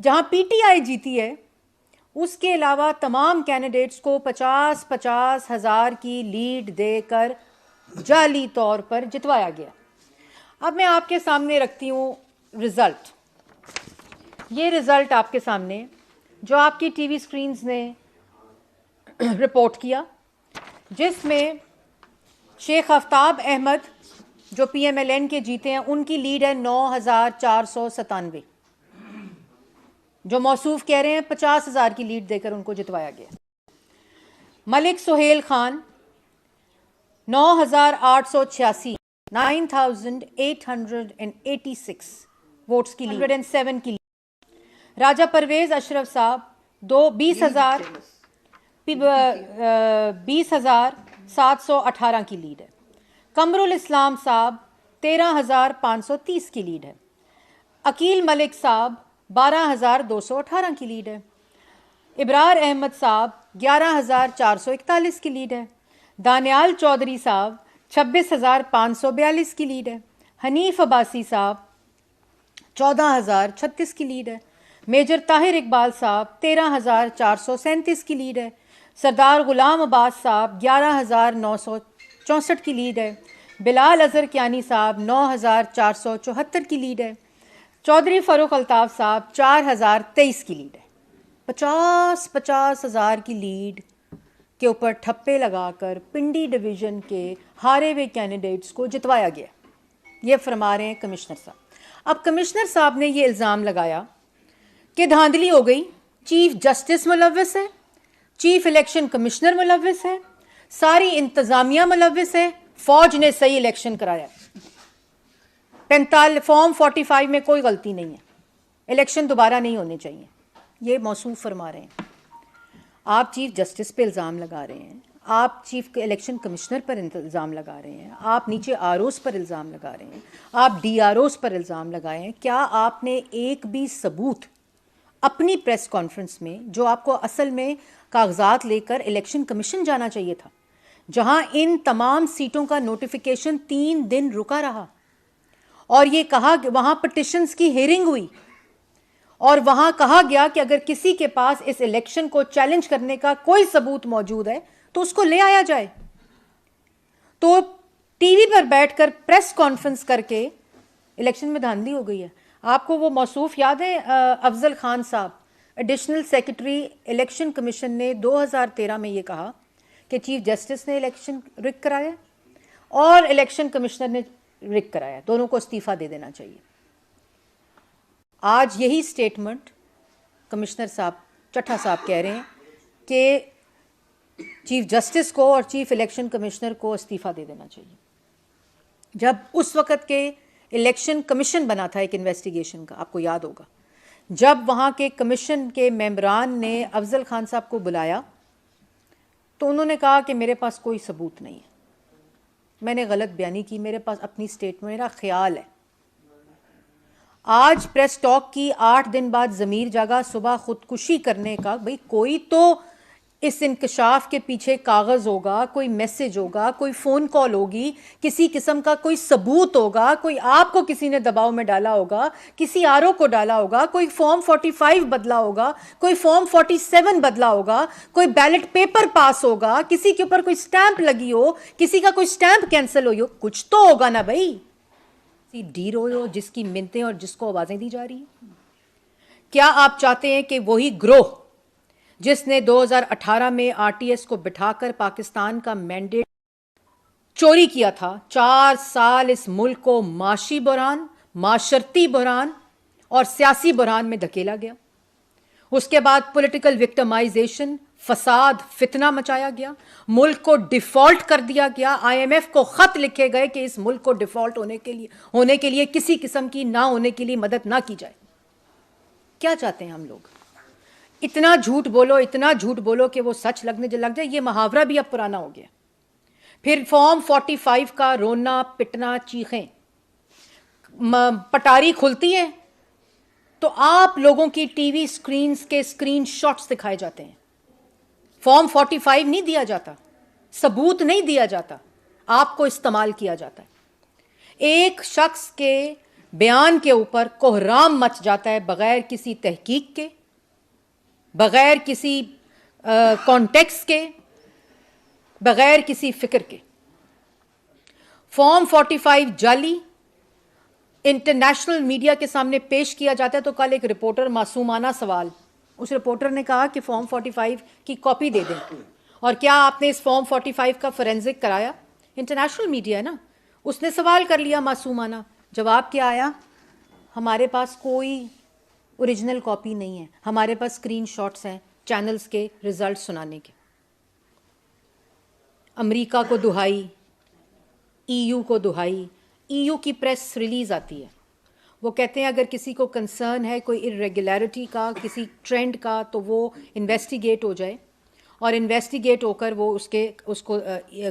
جہاں P T I جیتی ہے اس کے علاوہ تمام کینڈیڈیٹس کو 50,000 کی لیڈ دے کر جعلی طور پر جتوایا گیا. اب میں آپ کے سامنے رکھتی ہوں رزلٹ. یہ رزلٹ آپ کے سامنے جو آپ کی ٹی وی سکرینز نے رپورٹ کیا، جس میں شیخ آفتاب احمد جو پی ایم ایل این کے جیتے ہیں، ان کی لیڈ ہے 9,497، جو موصوف کہہ رہے ہیں 50,000 کی لیڈ دے کر ان کو جتوایا گیا. ملک سہیل خان 9,886 9,886 ووٹس کی لیڈ، 107 کی لیڈ. راجہ پرویز اشرف صاحب 20,718 کی لیڈ ہے. قمر الاسلام صاحب 13,530 کی لیڈ ہے. عقیل ملک صاحب 12,218 کی لیڈ ہے. ابرار احمد صاحب 11,441 کی لیڈ ہے. دانیال چودھری صاحب 26,542 کی لیڈ ہے. حنیف عباسی صاحب 14,036 کی لیڈ ہے. میجر طاہر اقبال صاحب 13,437 کی لیڈ ہے. سردار غلام عباس صاحب 11,964 کی لیڈ ہے. بلال اظہر کیانی صاحب 9,474 کی لیڈ ہے. چودھری فاروق الطاف صاحب 4,023 کی لیڈ ہے. 50,000 کی لیڈ کے اوپر ٹھپے لگا کر پنڈی ڈویژن کے ہارے ہوئے کینڈیڈیٹس کو جتوایا گیا. یہ فرما رہے ہیں کمشنر صاحب. اب کمشنر صاحب نے یہ الزام لگایا کہ دھاندلی ہو گئی، چیف جسٹس ملوث ہے، چیف الیکشن کمشنر ملوث ہے، ساری انتظامیہ ملوث ہے، فوج نے صحیح الیکشن کرایا. فارم 45 میں کوئی غلطی نہیں ہے، الیکشن دوبارہ نہیں ہونے چاہیے. یہ موصوف فرما رہے ہیں. آپ چیف جسٹس پہ الزام لگا رہے ہیں، آپ چیف الیکشن کمشنر پر الزام لگا رہے ہیں، آپ نیچے آر اوز پر الزام لگا رہے ہیں، آپ ڈی آر اوز پر الزام لگائے ہیں. کیا آپ نے ایک بھی ثبوت اپنی پریس کانفرنس میں، جو آپ کو اصل میں کاغذات لے کر الیکشن کمیشن جانا چاہیے تھا، جہاں ان تمام سیٹوں کا نوٹیفیکیشن 3 دن رکا رہا، اور یہ کہا کہ وہاں پٹیشنز کی ہیئرنگ ہوئی اور وہاں کہا گیا کہ اگر کسی کے پاس اس الیکشن کو چیلنج کرنے کا کوئی ثبوت موجود ہے تو اس کو لے آیا جائے، تو ٹی وی پر بیٹھ کر پریس کانفرنس کر کے الیکشن میں دھاندلی ہو گئی ہے. آپ کو وہ موصوف یاد ہے افضل خان صاحب ایڈیشنل سیکرٹری الیکشن کمیشن نے 2013 میں یہ کہا کہ چیف جسٹس نے الیکشن رک کرایا اور الیکشن کمشنر نے رک کرایا، دونوں کو استعفیٰ دے دینا چاہیے. آج یہی سٹیٹمنٹ کمشنر صاحب چٹھا صاحب کہہ رہے ہیں کہ چیف جسٹس کو اور چیف الیکشن کمشنر کو استعفیٰ دے دینا چاہیے. جب اس وقت کے الیکشن کمیشن بنا تھا ایک انویسٹیگیشن کا، آپ کو یاد ہوگا، جب وہاں کے کمیشن کے ممبران نے افضل خان صاحب کو بلایا تو انہوں نے کہا کہ میرے پاس کوئی ثبوت نہیں ہے، میں نے غلط بیانی کی، میرے پاس اپنی سٹیٹمنٹ، میرا خیال ہے. آج پریس ٹاک کی 8 دن بعد ضمیر جاگا صبح خودکشی کرنے کا. بھئی کوئی تو اس انکشاف کے پیچھے کاغذ ہوگا، کوئی میسج ہوگا، کوئی فون کال ہوگی، کسی قسم کا کوئی ثبوت ہوگا، کوئی آپ کو کسی نے دباؤ میں ڈالا ہوگا، کسی آر او کو ڈالا ہوگا، کوئی فارم 45 بدلا ہوگا، کوئی فارم 47 بدلا ہوگا، کوئی بیلٹ پیپر پاس ہوگا، کسی کے اوپر کوئی سٹیمپ لگی ہو، کسی کا کوئی سٹیمپ کینسل ہوئی ہو، کچھ تو ہوگا نا بھائی. ڈی روئے ہو جس کی منتیں اور جس کو آوازیں دی جا رہی ہیں. کیا آپ چاہتے ہیں کہ وہی گروہ جس نے 2018 میں آر ٹی ایس کو بٹھا کر پاکستان کا مینڈیٹ چوری کیا تھا، 4 سال اس ملک کو معاشی بحران، معاشرتی بحران اور سیاسی بحران میں دھکیلا گیا، اس کے بعد پولیٹیکل وکٹمائزیشن، فساد، فتنہ مچایا گیا، ملک کو ڈیفالٹ کر دیا گیا، آئی ایم ایف کو خط لکھے گئے کہ اس ملک کو ڈیفالٹ ہونے کے لیے کسی قسم کی نہ ہونے کے لیے مدد نہ کی جائے. کیا چاہتے ہیں ہم لوگ؟ اتنا جھوٹ بولو، اتنا جھوٹ بولو کہ وہ سچ لگ جائے. یہ محاورہ بھی اب پرانا ہو گیا. پھر فارم 45 کا رونا پٹنا چیخیں، پٹاری کھلتی ہے تو آپ لوگوں کی ٹی وی سکرینز کے سکرین شاٹس دکھائے جاتے ہیں. فارم 45 نہیں دیا جاتا، ثبوت نہیں دیا جاتا، آپ کو استعمال کیا جاتا ہے. ایک شخص کے بیان کے اوپر کوہرام مچ جاتا ہے بغیر کسی تحقیق کے, بغیر کسی کانٹیکسٹ کے, بغیر کسی فکر کے. فارم 45 جعلی انٹرنیشنل میڈیا کے سامنے پیش کیا جاتا ہے. تو کل ایک رپورٹر, معصومانہ سوال, اس رپورٹر نے کہا کہ فارم 45 کی کاپی دے دیں, اور کیا آپ نے اس فارم 45 کا فورینزک کرایا؟ انٹرنیشنل میڈیا ہے نا, اس نے سوال کر لیا معصومانہ. جواب کیا آیا؟ ہمارے پاس کوئی اوریجنل کاپی نہیں ہے, ہمارے پاس اسکرین شاٹس ہیں چینلز کے رزلٹ سنانے کے. امریکہ کو دہائی, ای یو کو دہائی. ای یو کی پریس ریلیز آتی ہے, وہ کہتے ہیں اگر کسی کو کنسرن ہے کوئی ارریگولیرٹی کا, کسی ٹرینڈ کا, تو وہ انویسٹیگیٹ ہو جائے, اور انویسٹیگیٹ ہو کر وہ اس کو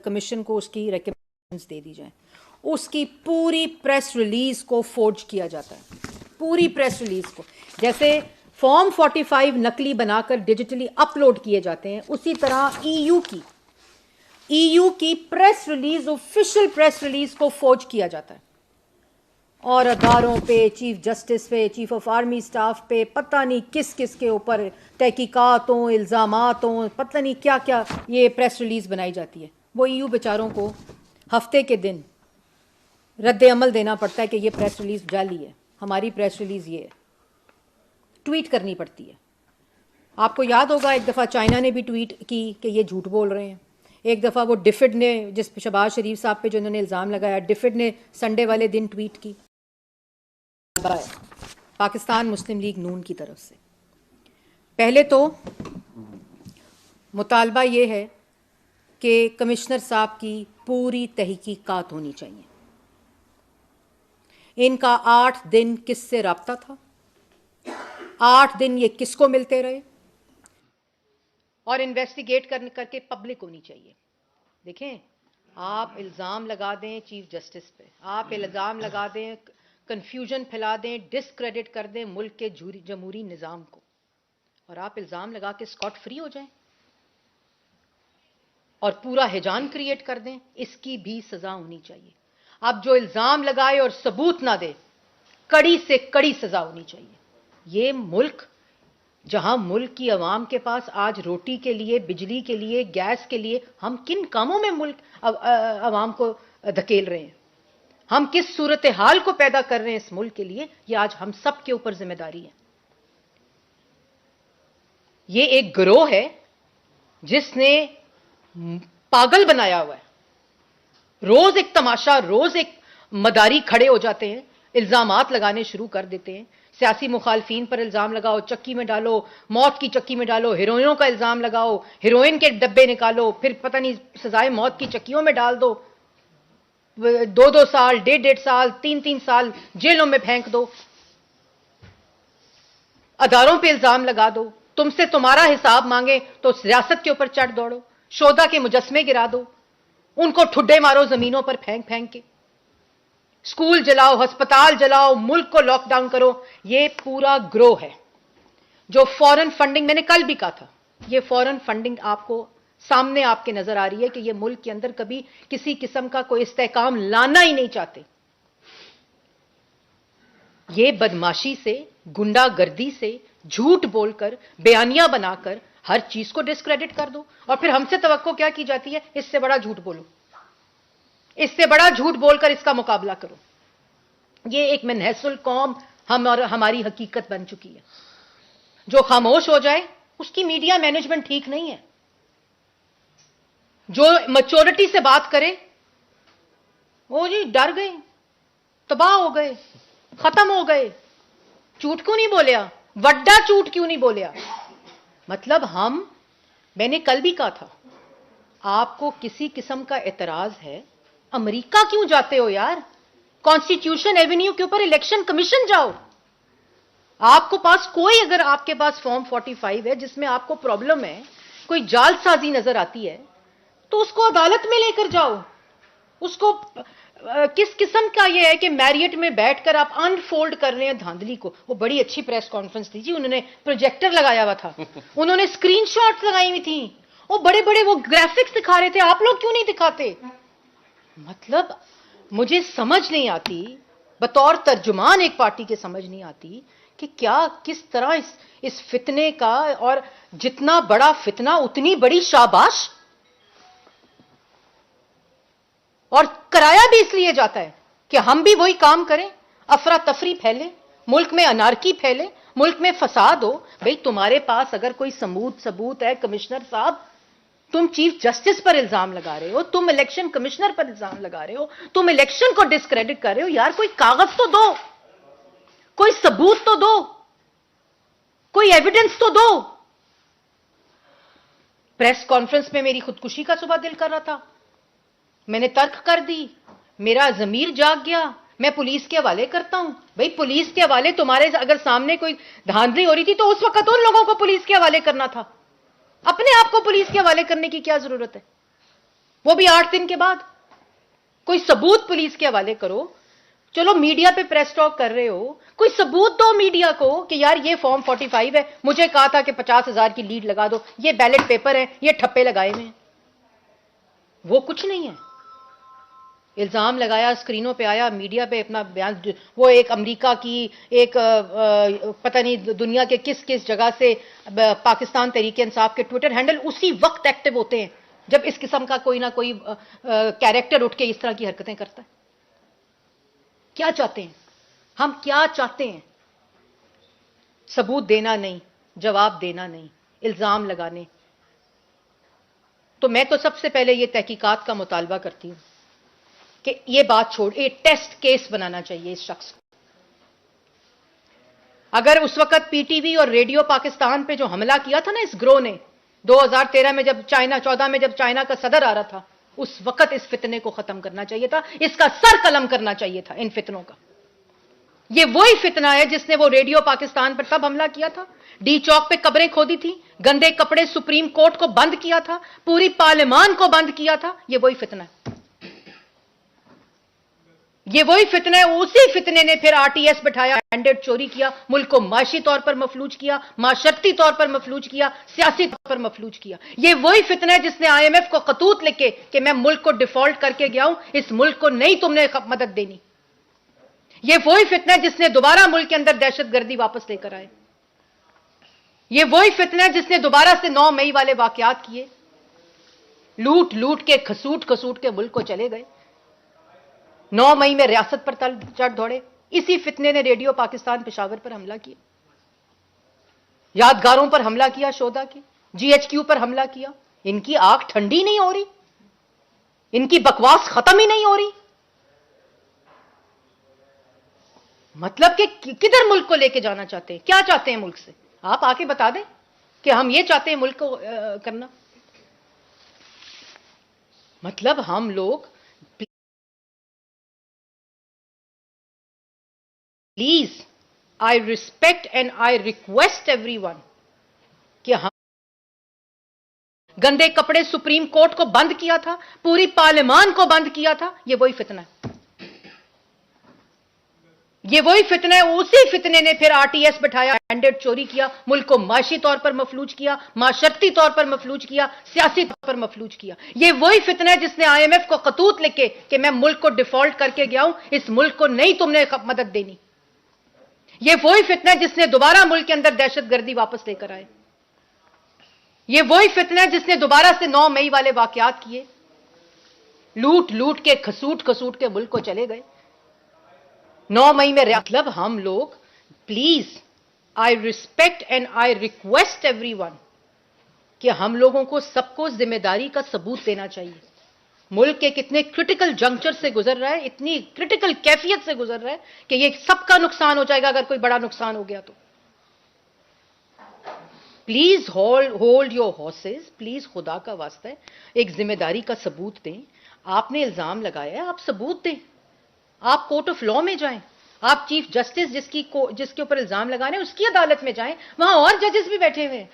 کمیشن کو اس کی ریکمنڈیشنز دے دی جائیں. اس کی پوری پریس ریلیز کو فورج کیا جاتا ہے, پوری پریس ریلیز کو. جیسے فارم 45 نقلی بنا کر ڈیجیٹلی اپلوڈ کیے جاتے ہیں, اسی طرح ای یو کی press release, official press release کو فورج کیا جاتا ہے, اور اداروں پہ, چیف جسٹس پہ, چیف آف آرمی اسٹاف پہ, پتہ نہیں کس کس کے اوپر تحقیقات ہوں, الزامات ہوں, پتہ نہیں کیا کیا یہ پریس ریلیز بنائی جاتی ہے. وہ ای یو بیچاروں کو ہفتے کے دن رد عمل دینا پڑتا ہے کہ یہ پریس ریلیز جعلی ہے, ہماری پریس ریلیز یہ ہے, ٹویٹ کرنی پڑتی ہے. آپ کو یاد ہوگا ایک دفعہ چائنا نے بھی ٹویٹ کی کہ یہ جھوٹ بول رہے ہیں. ایک دفعہ وہ ڈفڈ نے, جس شہباز شریف صاحب پہ جو انہوں نے الزام لگایا, ڈفڈ نے سنڈے والے دن ٹویٹ کی پاکستان مسلم لیگ نون کی طرف سے. پہلے تو مطالبہ یہ ہے کہ کمشنر صاحب کی پوری تحقیقات ہونی چاہیے. ان کا 8 دن کس سے رابطہ تھا, 8 دن یہ کس کو ملتے رہے, اور انویسٹیگیٹ کر کے پبلک ہونی چاہیے. دیکھیں, آپ الزام لگا دیں چیف جسٹس پہ, آپ الزام لگا دیں, کنفیوژن پھیلا دیں, ڈسکریڈٹ کر دیں ملک کے جمہوری نظام کو, اور آپ الزام لگا کے اسکاٹ فری ہو جائیں اور پورا ہیجان کریٹ کر دیں, اس کی بھی سزا ہونی چاہیے. اب جو الزام لگائے اور ثبوت نہ دے, کڑی سے کڑی سزا ہونی چاہیے. یہ ملک, جہاں ملک کی عوام کے پاس آج روٹی کے لیے, بجلی کے لیے, گیس کے لیے, ہم کن کاموں میں ملک عوام کو دھکیل رہے ہیں, ہم کس صورتحال کو پیدا کر رہے ہیں اس ملک کے لیے, یہ آج ہم سب کے اوپر ذمہ داری ہے. یہ ایک گروہ ہے جس نے پاگل بنایا ہوا ہے. روز ایک تماشا, روز ایک مداری کھڑے ہو جاتے ہیں, الزامات لگانے شروع کر دیتے ہیں. سیاسی مخالفین پر الزام لگاؤ, چکی میں ڈالو, موت کی چکی میں ڈالو, ہیروئنوں کا الزام لگاؤ, ہیروئن کے ڈبے نکالو, پھر پتہ نہیں سزائے موت کی چکیوں میں ڈال دو, 2 سال, 1.5 سال, 3 سال جیلوں میں پھینک دو, اداروں پہ الزام لگا دو, تم سے تمہارا حساب مانگے تو ریاست کے اوپر چڑھ دوڑو, شہدا کے مجسمے گرا دو, ان کو ٹھڈے مارو زمینوں پر پھینک کے, اسکول جلاؤ, ہسپتال جلاؤ, ملک کو لاک ڈاؤن کرو. یہ پورا گروہ ہے جو فورن فنڈنگ, میں نے کل بھی کہا تھا, یہ فورن فنڈنگ آپ کو سامنے آپ کے نظر آ رہی ہے کہ یہ ملک کے اندر کبھی کسی قسم کا کوئی استحکام لانا ہی نہیں چاہتے. یہ بدماشی سے, گنڈا گردی سے, جھوٹ بول کر, بیانیہ بنا کر ہر چیز کو ڈسکریڈٹ کر دو, اور پھر ہم سے توقع کیا کی جاتی ہے, اس سے بڑا جھوٹ بولو, اس سے بڑا جھوٹ بول کر اس کا مقابلہ کرو. یہ ایک منحص القوم ہم اور ہماری حقیقت بن چکی ہے. جو خاموش ہو جائے اس کی میڈیا مینجمنٹ ٹھیک نہیں ہے. جو میچورٹی سے بات کرے, وہ جی ڈر گئے, تباہ ہو گئے, ختم ہو گئے, جھوٹ کیوں نہیں بولیا, وڈا جھوٹ کیوں نہیں بولیا. مطلب میں نے کل بھی کہا تھا, آپ کو کسی قسم کا اعتراض ہے, امریکہ کیوں جاتے ہو یار, کانسٹیٹیوشن ایونیو کے اوپر الیکشن کمیشن جاؤ. آپ کو پاس کوئی, اگر آپ کے پاس فارم 45 ہے جس میں آپ کو پرابلم ہے, کوئی جال سازی نظر آتی ہے, تو اس کو عدالت میں لے کر جاؤ. اس کو کس قسم کا یہ ہے کہ میریٹ میں بیٹھ کر آپ انفولڈ کر رہے ہیں دھاندلی کو. وہ بڑی اچھی پریس کانفرنس تھی جی, انہوں نے پروجیکٹر لگایا ہوا تھا, انہوں نے اسکرین شاٹ لگائی ہوئی تھیں, وہ بڑے بڑے وہ گرافکس دکھا رہے تھے, آپ لوگ کیوں نہیں دکھاتے. مطلب مجھے سمجھ نہیں آتی, بطور ترجمان ایک پارٹی کے سمجھ نہیں آتی کہ کیا کس طرح اس فتنے کا، اور جتنا بڑا فتنہ اتنی بڑی شاباش، اور کرایا بھی اس لیے جاتا ہے کہ ہم بھی وہی کام کریں، افراتفری پھیلے، ملک میں انارکی پھیلے، ملک میں فساد ہو. بھئی تمہارے پاس اگر کوئی ثبوت ہے کمشنر صاحب، تم چیف جسٹس پر الزام لگا رہے ہو، تم الیکشن کمشنر پر الزام لگا رہے ہو، تم الیکشن کو ڈسکریڈٹ کر رہے ہو، یار کوئی کاغذ تو دو، کوئی ثبوت تو دو، کوئی ایویڈنس تو دو. پریس کانفرنس میں میری خودکشی کا صبح دل کر رہا تھا، میں نے ترک کر دی، میرا ضمیر جاگ گیا، میں پولیس کے حوالے کرتا ہوں. بھئی پولیس کے حوالے تمہارے اگر سامنے کوئی دھاندلی ہو رہی تھی تو اس وقت ان لوگوں کو پولیس کے حوالے کرنا تھا. اپنے آپ کو پولیس کے حوالے کرنے کی کیا ضرورت ہے؟ وہ بھی 8 دن کے بعد. کوئی ثبوت پولیس کے حوالے کرو. چلو میڈیا پہ پریس ٹاک کر رہے ہو، کوئی ثبوت دو میڈیا کو کہ یار یہ فارم 45 ہے، مجھے کہا تھا کہ 50,000 کی لیڈ لگا دو، یہ بیلٹ پیپر ہے، یہ ٹھپے لگائے ہوئے ہیں. وہ کچھ نہیں ہے. الزام لگایا، اسکرینوں پہ آیا، میڈیا پہ اپنا بیان، وہ ایک امریکہ کی، ایک پتہ نہیں دنیا کے کس کس جگہ سے پاکستان تحریک انصاف کے ٹویٹر ہینڈل اسی وقت ایکٹیو ہوتے ہیں جب اس قسم کا کوئی نہ کوئی کیریکٹر اٹھ کے اس طرح کی حرکتیں کرتا ہے. کیا چاہتے ہیں ہم؟ کیا چاہتے ہیں؟ ثبوت دینا نہیں، جواب دینا نہیں، الزام لگانے. تو میں تو سب سے پہلے یہ تحقیقات کا مطالبہ کرتی ہوں کہ یہ بات چھوڑ، یہ ٹیسٹ کیس بنانا چاہیے اس شخص کو. اگر اس وقت پی ٹی وی اور ریڈیو پاکستان پہ جو حملہ کیا تھا نا اس گروہ نے 2013 میں، جب 14 میں جب چائنا کا صدر آ رہا تھا، اس وقت اس فتنے کو ختم کرنا چاہیے تھا، اس کا سر قلم کرنا چاہیے تھا ان فتنوں کا. یہ وہی فتنہ ہے جس نے وہ ریڈیو پاکستان پر تب حملہ کیا تھا، ڈی چوک پہ قبریں کھودی تھی، گندے کپڑے سپریم کورٹ کو بند کیا تھا، پوری پارلیمان کو بند کیا تھا. یہ وہی فتنہ ہے. یہ وہی فتنہ ہے. اسی فتنے نے پھر آر ٹی ایس بٹھایا، مینڈیٹ چوری کیا، ملک کو معاشی طور پر مفلوج کیا، معاشرتی طور پر مفلوج کیا، سیاسی طور پر مفلوج کیا. یہ وہی فتنہ ہے جس نے آئی ایم ایف کو خطوط لکھے کہ میں ملک کو ڈیفالٹ کر کے گیا ہوں، اس ملک کو نہیں تم نے مدد دینی. یہ وہی فتنہ ہے جس نے دوبارہ ملک کے اندر دہشت گردی واپس لے کر آئے. یہ وہی فتنہ ہے جس نے دوبارہ سے 9 مئی والے واقعات کیے، لوٹ لوٹ کے کھسوٹ کھسوٹ کے ملک کو چلے گئے. 9 مئی میں ریاست پر تل چڑھ دوڑے. اسی فتنے نے ریڈیو پاکستان پشاور پر حملہ کیا، یادگاروں پر حملہ کیا، شودا کی، جی ایچ کیو پر حملہ کیا. ان کی آنکھ ٹھنڈی نہیں ہو رہی، ان کی بکواس ختم ہی نہیں ہو رہی. مطلب کہ کدھر ملک کو لے کے جانا چاہتے ہیں؟ کیا چاہتے ہیں ملک سے؟ آپ آ کے بتا دیں کہ ہم یہ چاہتے ہیں ملک کو کرنا. مطلب ہم لوگ please, I respect and I request every one کہ ہم گندے کپڑے سپریم کورٹ کو بند کیا تھا، پوری پارلیمان کو بند کیا تھا. یہ وہی فتنہ ہے. یہ وہی فتنہ ہے. اسی فتنے نے پھر آر ٹی ایس بٹھایا، مینڈیٹ چوری کیا، ملک کو معاشی طور پر مفلوج کیا، معاشرتی طور پر مفلوج کیا، سیاسی طور پر مفلوج کیا. یہ وہی فتنہ ہے جس نے آئی ایم ایف کو خطوط لکھے کہ میں ملک کو ڈیفالٹ کر کے گیا ہوں، اس ملک کو نہیں تم نے مدد دینی. یہ وہی فتنہ ہے جس نے دوبارہ ملک کے اندر دہشت گردی واپس لے کر آئے. یہ وہی فتنہ ہے جس نے دوبارہ سے 9 مئی والے واقعات کیے، لوٹ لوٹ کے کھسوٹ کھسوٹ کے ملک کو چلے گئے. 9 مئی میں مطلب ہم لوگ please, I respect and I request every one کہ ہم لوگوں کو سب کو ذمہ داری کا ثبوت دینا چاہیے. ملک ایک اتنے کرٹیکل جنکچر سے گزر رہا ہے، اتنی کرٹیکل کیفیت سے گزر رہا ہے کہ یہ سب کا نقصان ہو جائے گا اگر کوئی بڑا نقصان ہو گیا تو. Please hold your horses. Please خدا کا واسطہ ہے ایک ذمہ داری کا ثبوت دیں. آپ نے الزام لگایا ہے، آپ ثبوت دیں. آپ کورٹ آف لا میں جائیں، آپ چیف جسٹس جس کے اوپر الزام لگانے اس کی عدالت میں جائیں، وہاں اور ججز بھی بیٹھے ہوئے ہیں.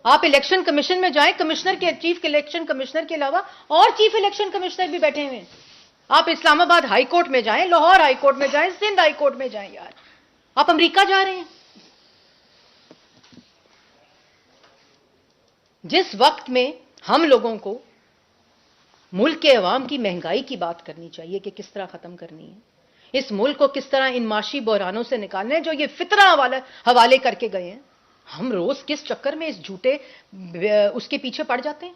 آپ الیکشن کمیشن میں جائیں، چیف الیکشن کمشنر کے علاوہ اور چیف الیکشن کمشنر بھی بیٹھے ہوئے ہیں. آپ اسلام آباد ہائی کورٹ میں جائیں، لاہور ہائی کورٹ میں جائیں، سندھ ہائی کورٹ میں جائیں. یار آپ امریکہ جا رہے ہیں. جس وقت میں ہم لوگوں کو ملک کے عوام کی مہنگائی کی بات کرنی چاہیے کہ کس طرح ختم کرنی ہے، اس ملک کو کس طرح ان معاشی بحرانوں سے نکالنا ہے جو یہ فطرہ حوالے کر کے گئے ہیں. ہم روز کس چکر میں اس جھوٹے اس کے پیچھے پڑ جاتے ہیں.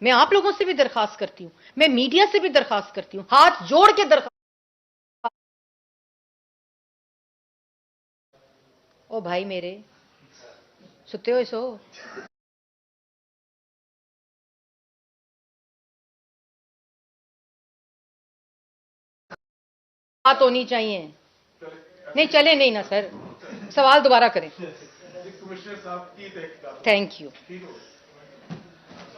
میں آپ لوگوں سے بھی درخواست کرتی ہوں, میں میڈیا سے بھی درخواست کرتی ہوں, ہاتھ جوڑ کے درخواست. او بھائی میرے, ستے ہو سو؟ بات ہونی چاہیے. نہیں چلے نہیں نا سر, سوال دوبارہ کریں. Thank you.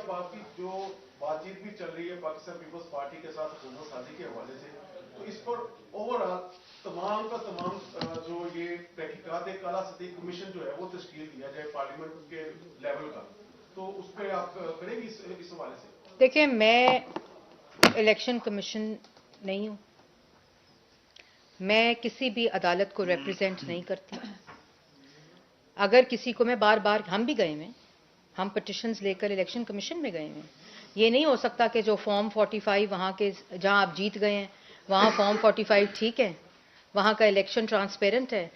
آپ کی جو بات چیت بھی چل رہی ہے پاکستان پیپلز پارٹی کے ساتھ حکومت سازی کے حوالے سے, تو اس پر اوور آل تمام کا تمام جو یہ تحقیقات کالا سطحی کمیشن جو ہے وہ تشکیل دیا جائے پارلیمنٹ کے لیول کا, تو اس پہ آپ کریں گے اس حوالے سے؟ دیکھیں, میں الیکشن کمیشن نہیں ہوں, میں کسی بھی عدالت کو ریپریزنٹ نہیں کرتی. اگر کسی کو, میں بار بار, ہم بھی گئے ہیں, ہم پٹیشنز لے کر الیکشن کمیشن میں گئے ہیں. یہ نہیں ہو سکتا کہ جو فارم 45 وہاں کے جہاں آپ جیت گئے ہیں وہاں فارم 45 ٹھیک ہے, وہاں کا الیکشن ٹرانسپیرنٹ ہے.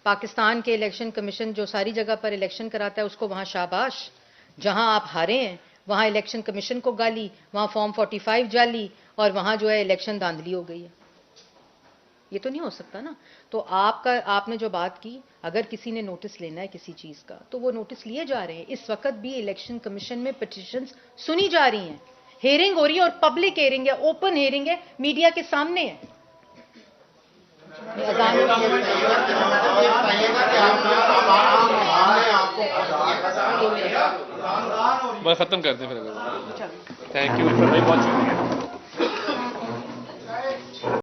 پاکستان کے الیکشن کمیشن جو ساری جگہ پر الیکشن کراتا ہے اس کو وہاں شاباش. جہاں آپ ہارے ہیں وہاں الیکشن کمیشن کو گالی, وہاں فارم 45 جالی, اور وہاں جو ہے الیکشن دھاندلی ہو گئی ہے. یہ تو نہیں ہو سکتا نا. تو آپ نے جو بات کی, اگر کسی نے نوٹس لینا ہے کسی چیز کا تو وہ نوٹس لیے جا رہے ہیں. اس وقت بھی الیکشن کمیشن میں پٹیشنز سنی جا رہی ہیں, ہیئرنگ ہو رہی ہے, اور پبلک ہیئرنگ ہے, اوپن ہیئرنگ ہے, میڈیا کے سامنے ہے. بس ختم کرتے ہیں پھر. Thank you.